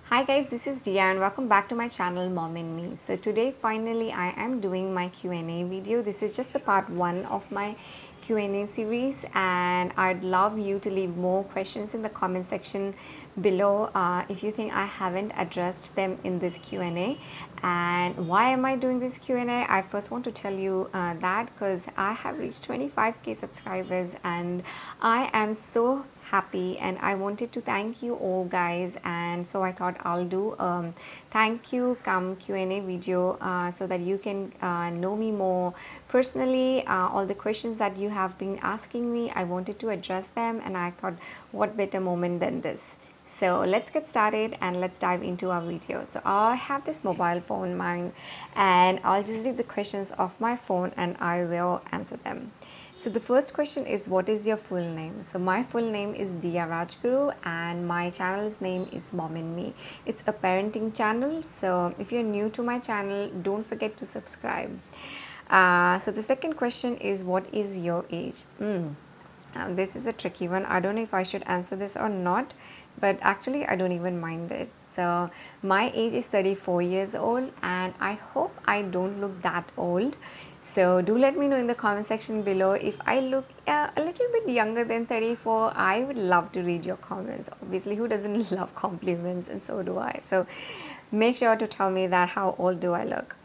Hi guys, this is Dia and welcome back to my channel Mom and Me. So today finally I am doing my Q&A video. This is just the part 1 of my Q&A series and I'd love you to leave more questions in the comment section below if you think I haven't addressed them in this Q&A. And why am I doing this Q&A? I first want to tell you that because I have reached 25k subscribers and I am so happy and I wanted to thank you all guys, and so I thought I'll do thank you come Q&A video so that you can know me more personally. All the questions that you have been asking me, I wanted to address them, and I thought what better moment than this. So let's get started and let's dive into our video. So I have this mobile phone mine and I'll just read the questions off my phone and I will answer them. So the first question is, what is your full name? So my full name is Dia Rajguru and my channel's name is Mom and Me. It's a parenting channel. So if you're new to my channel, don't forget to subscribe. So the second question is, what is your age? This is a tricky one. I don't know if I should answer this or not, but actually I don't even mind it. So my age is 34 years old and I hope I don't look that old. So do let me know in the comment section below if I look a little bit younger than 34. I would love to read your comments. Obviously, who doesn't love compliments, and so do I. So make sure to tell me that how old do I look.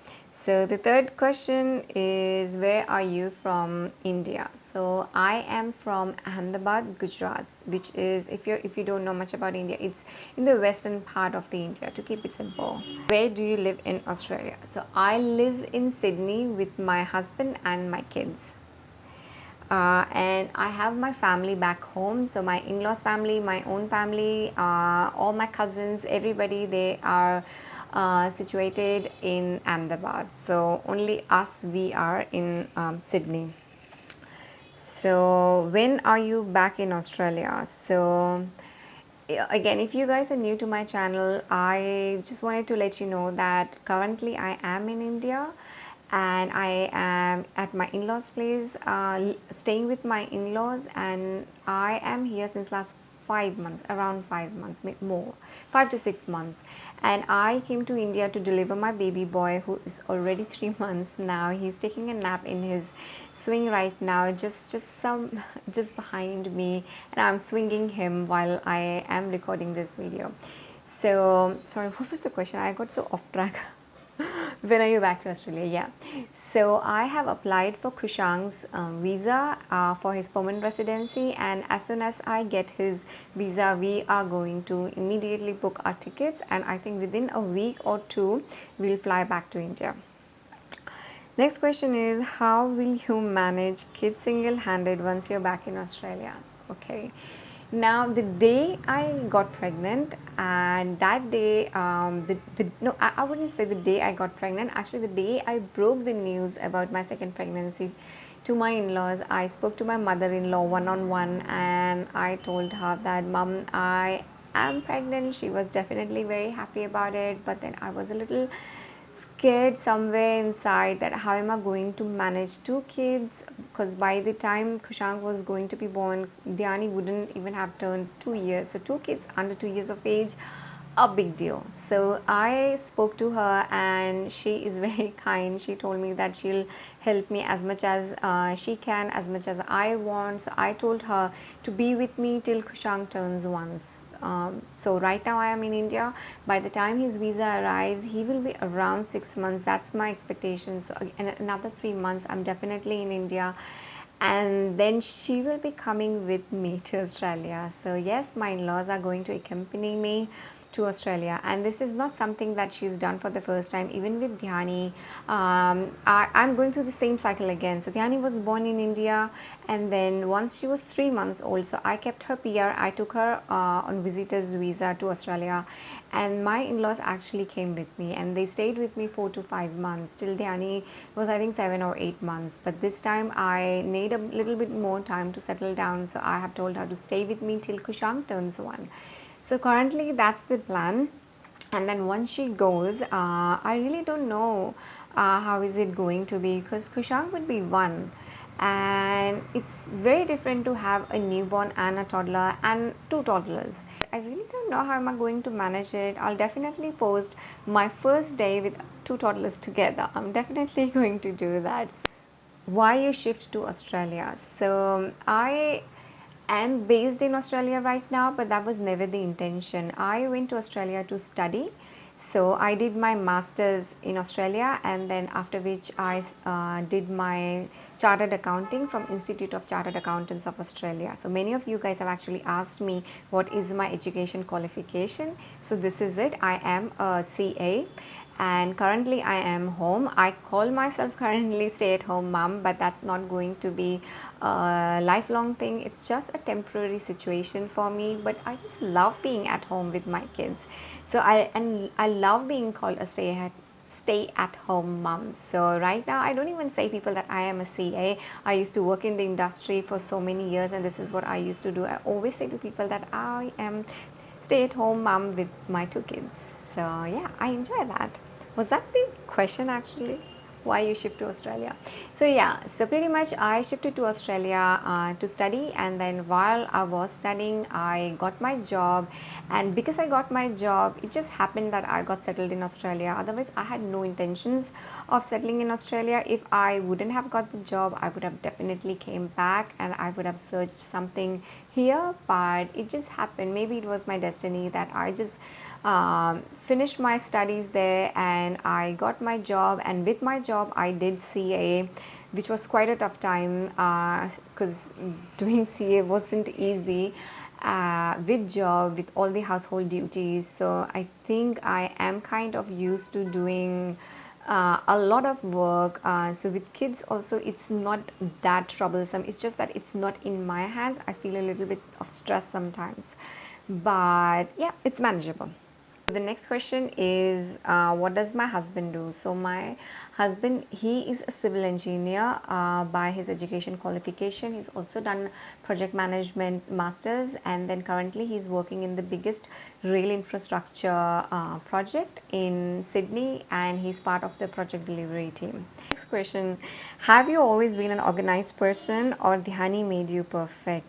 So the third question is, where are you from? India. So I am from Ahmedabad, Gujarat, which is, if you don't know much about India, it's in the western part of the India, to keep it simple. Where do you live in Australia? So I live in Sydney with my husband and my kids. And I have my family back home. So my in-laws family, my own family, all my cousins, everybody, they are situated in Ahmedabad. So only us, we are in Sydney. So when are you back in Australia? So again, if you guys are new to my channel, I just wanted to let you know that currently I am in India and I am at my in-laws place, staying with my in-laws, and I am here since last 5 months, around 5 months, more, 5 to 6 months. And I came to India to deliver my baby boy, who is already 3 months now. He's taking a nap in his swing right now, just behind me, and I'm swinging him while I am recording this video. So sorry, what was the question? I got so off track. When are you back to Australia? Yeah. So I have applied for Kushang's visa for his permanent residency, and as soon as I get his visa, we are going to immediately book our tickets, and I think within a week or two, we'll fly back to India. Next question is, how will you manage kids single-handed once you're back in Australia? Okay. Now, the day I got pregnant, and that day, no, I wouldn't say the day I got pregnant. Actually, the day I broke the news about my second pregnancy to my in-laws, I spoke to my mother-in-law one-on-one, and I told her that, Mom, I am pregnant. She was definitely very happy about it, but then I was a little scared somewhere inside that how am I going to manage two kids, because by the time Kushang was going to be born, Dhyani wouldn't even have turned 2 years. So two kids under 2 years of age, a big deal. So I spoke to her and she is very kind. She told me that she'll help me as much as she can, as much as I want. So I told her to be with me till Kushang turns once. So right now I am in India. By the time his visa arrives, he will be around 6 months. That's my expectation. So in another 3 months, I'm definitely in India, and then she will be coming with me to Australia. So yes, my in-laws are going to accompany me to Australia, and this is not something that she's done for the first time. Even with Dhyani, I'm going through the same cycle again. So Dhyani was born in India, and then once she was 3 months old, so I kept her PR. I took her on visitor's visa to Australia, and my in-laws actually came with me, and they stayed with me 4 to 5 months till Dhyani was, I think, 7 or 8 months. But this time I need a little bit more time to settle down, so I have told her to stay with me till Kushang turns one. So currently that's the plan, and then once she goes, I really don't know how is it going to be, because Kushang would be one, and it's very different to have a newborn and a toddler and two toddlers. I really don't know how am I going to manage it. I'll definitely post my first day with two toddlers together. I'm definitely going to do that. Why you shift to Australia? So I am based in Australia right now, but that was never the intention. I went to Australia to study. So I did my masters in Australia, and then after which I did my chartered accounting from Institute of Chartered Accountants of Australia. So many of you guys have actually asked me what is my education qualification. So this is it. I am a CA, and currently I am home. I call myself currently stay at home mom, but that's not going to be a lifelong thing. It's just a temporary situation for me, but I just love being at home with my kids. So I love being called a stay at home mom. So right now I don't even say people that I am a CA. I used to work in the industry for so many years, and this is what I used to do. I always say to people that I am stay at home mom with my two kids. So yeah, I enjoy that. Was that the question actually? Why you shift to Australia? So yeah, so pretty much I shifted to Australia to study, and then while I was studying, I got my job, and because I got my job, it just happened that I got settled in Australia. Otherwise, I had no intentions of settling in Australia. If I wouldn't have got the job, I would have definitely came back and I would have searched something here, but it just happened. Maybe it was my destiny that I just finished my studies there and I got my job, and with my job I did CA, which was quite a tough time because doing CA wasn't easy with job, with all the household duties. So I think I am kind of used to doing a lot of work. So with kids also it's not that troublesome. It's just that it's not in my hands. I feel a little bit of stress sometimes, but yeah, it's manageable. The next question is what does my husband do? So my husband, he is a civil engineer by his education qualification. He's also done project management masters, and then currently he's working in the biggest rail infrastructure project in Sydney, and he's part of the project delivery team. Next question, have you always been an organized person or Dhyani made you perfect?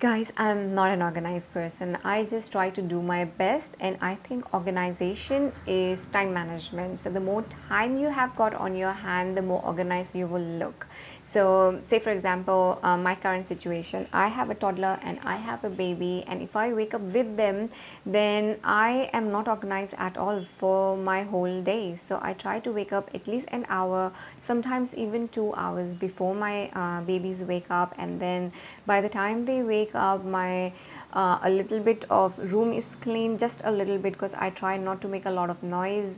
Guys, I'm not an organized person. I just try to do my best, and I think organization is time management. So, the more time you have got on your hand, the more organized you will look. So, say for example, my current situation, I have a toddler and I have a baby, and if I wake up with them, then I am not organized at all for my whole day. So, I try to wake up at least an hour, sometimes even 2 hours before my babies wake up, and then by the time they wake up, my a little bit of room is clean, just a little bit, because I try not to make a lot of noise.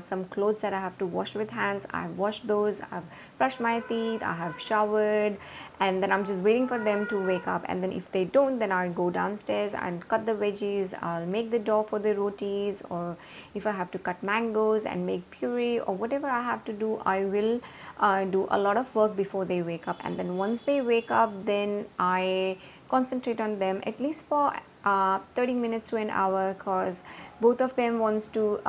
Some clothes that I have to wash with hands, I've washed those, I've brushed my teeth, I have showered, and then I'm just waiting for them to wake up. And then if they don't, then I'll go downstairs and cut the veggies, I'll make the dough for the rotis, or if I have to cut mangoes and make puree or whatever I have to do, I will do a lot of work before they wake up. And then once they wake up, then I concentrate on them at least for 30 minutes to an hour, because both of them wants to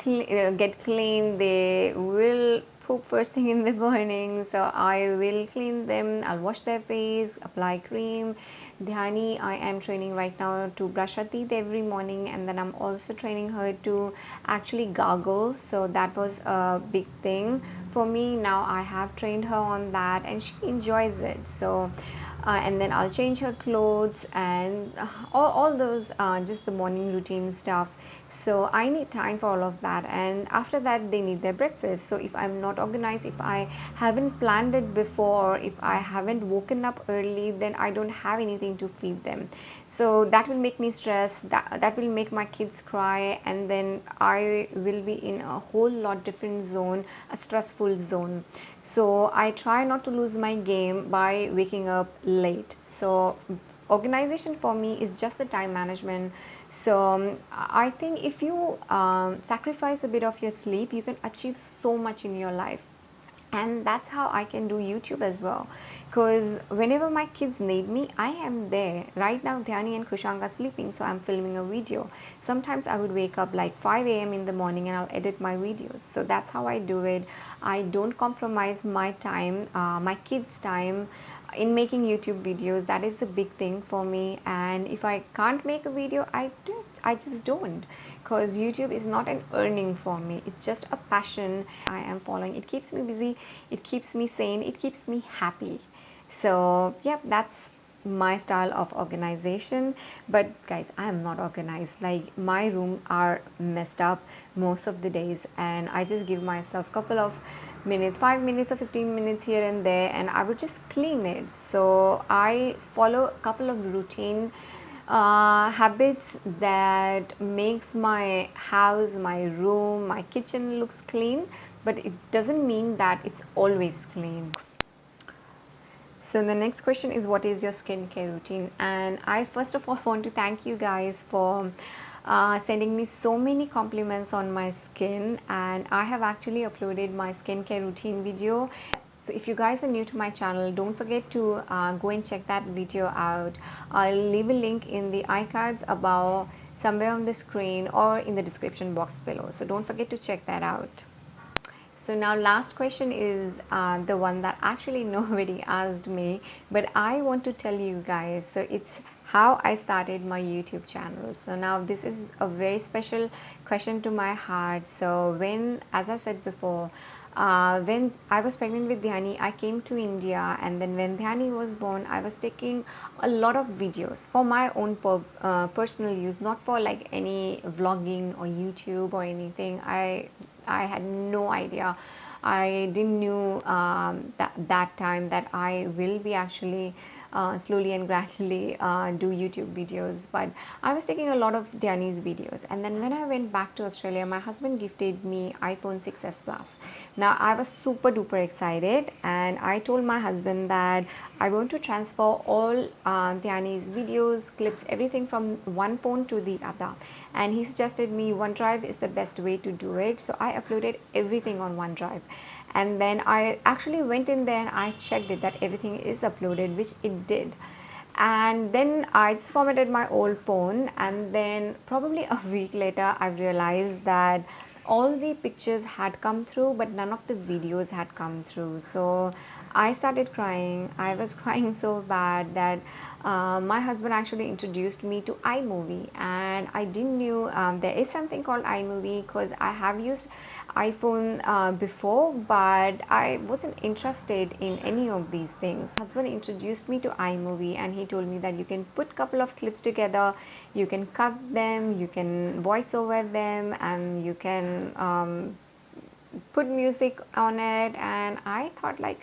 get clean. They will poop first thing in the morning, so I will clean them. I'll wash their face, apply cream. Dhyani, I am training right now to brush her teeth every morning, and then I'm also training her to actually gargle. So that was a big thing for me. Now I have trained her on that, and she enjoys it. So and then I'll change her clothes and all those just the morning routine stuff. So I need time for all of that, and after that they need their breakfast. So if I'm not organized, if I haven't planned it before, if I haven't woken up early, then I don't have anything to feed them. So that will make me stress, that will make my kids cry, and then I will be in a whole lot different zone, a stressful zone. So I try not to lose my game by waking up late. So organization for me is just the time management. So I think if you sacrifice a bit of your sleep, you can achieve so much in your life. And that's how I can do YouTube as well, because whenever my kids need me, I am there. Right now Dhyani and Kushang are sleeping, so I'm filming a video. Sometimes I would wake up like 5 a.m. in the morning and I'll edit my videos. So that's how I do it. I don't compromise my time, my kids time, in making YouTube videos. That is a big thing for me, and if I can't make a video, I just don't, because YouTube is not an earning for me. It's just a passion I am following. It keeps me busy, it keeps me sane, it keeps me happy. So yeah, that's my style of organization. But guys, I am not organized. Like, my room are messed up most of the days, and I just give myself couple of minutes, 5 minutes or 15 minutes here and there, and I would just clean it. So I follow a couple of routine habits that makes my house, my room, my kitchen looks clean, but it doesn't mean that it's always clean. So the next question is, what is your skincare routine? And I first of all want to thank you guys for sending me so many compliments on my skin, and I have actually uploaded my skincare routine video. So if you guys are new to my channel, don't forget to go and check that video out. I'll leave a link in the iCards above, somewhere on the screen, or in the description box below. So don't forget to check that out. So now last question is the one that actually nobody asked me, but I want to tell you guys. So it's how I started my YouTube channel. So now this is a very special question to my heart. So when, as I said before, when I was pregnant with Dhyani, I came to India, and then when Dhyani was born, I was taking a lot of videos for my own personal use, not for like any vlogging or YouTube or anything. I had no idea. I didn't knew that time that I will be actually slowly and gradually do YouTube videos. But I was taking a lot of Dhyani's videos, and then when I went back to Australia, my husband gifted me iPhone 6s Plus. Now I was super duper excited, and I told my husband that I want to transfer all Dhyani's videos, clips, everything from one phone to the other, and he suggested me OneDrive is the best way to do it. So I uploaded everything on OneDrive, and then I actually went in there and I checked it that everything is uploaded, which it did. And then I just formatted my old phone, and then probably a week later I realized that all the pictures had come through, but none of the videos had come through. So I started crying. I was crying so bad that my husband actually introduced me to iMovie, and I didn't knew there is something called iMovie, because I have used iPhone before, but I wasn't interested in any of these things. My husband introduced me to iMovie, and he told me that you can put couple of clips together, you can cut them, you can voice over them, and you can put music on it. And I thought, like,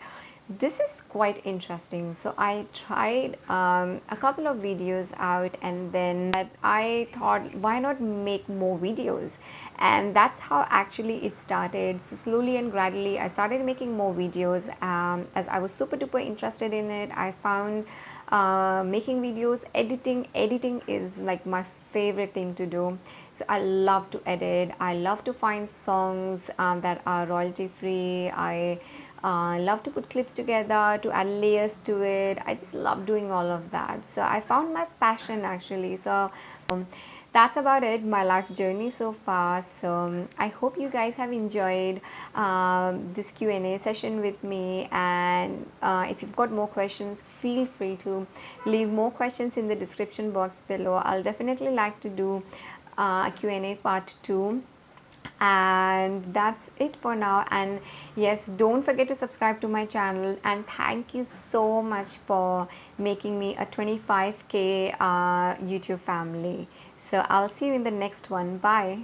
this is quite interesting. So I tried a couple of videos out, and then I thought, why not make more videos? And that's how actually it started. So slowly and gradually I started making more videos. As I was super duper interested in it, I found making videos, editing is like my favorite thing to do. So I love to edit, I love to find songs that are royalty free. I love to put clips together, to add layers to it. I just love doing all of that. So I found my passion actually. So that's about it, my life journey so far. So I hope you guys have enjoyed this Q&A session with me, and if you've got more questions, feel free to leave more questions in the description box below. I'll definitely like to do a Q&A part 2. And that's it for now. And yes, don't forget to subscribe to my channel, and thank you so much for making me a 25k YouTube family. So I'll see you in the next one. Bye.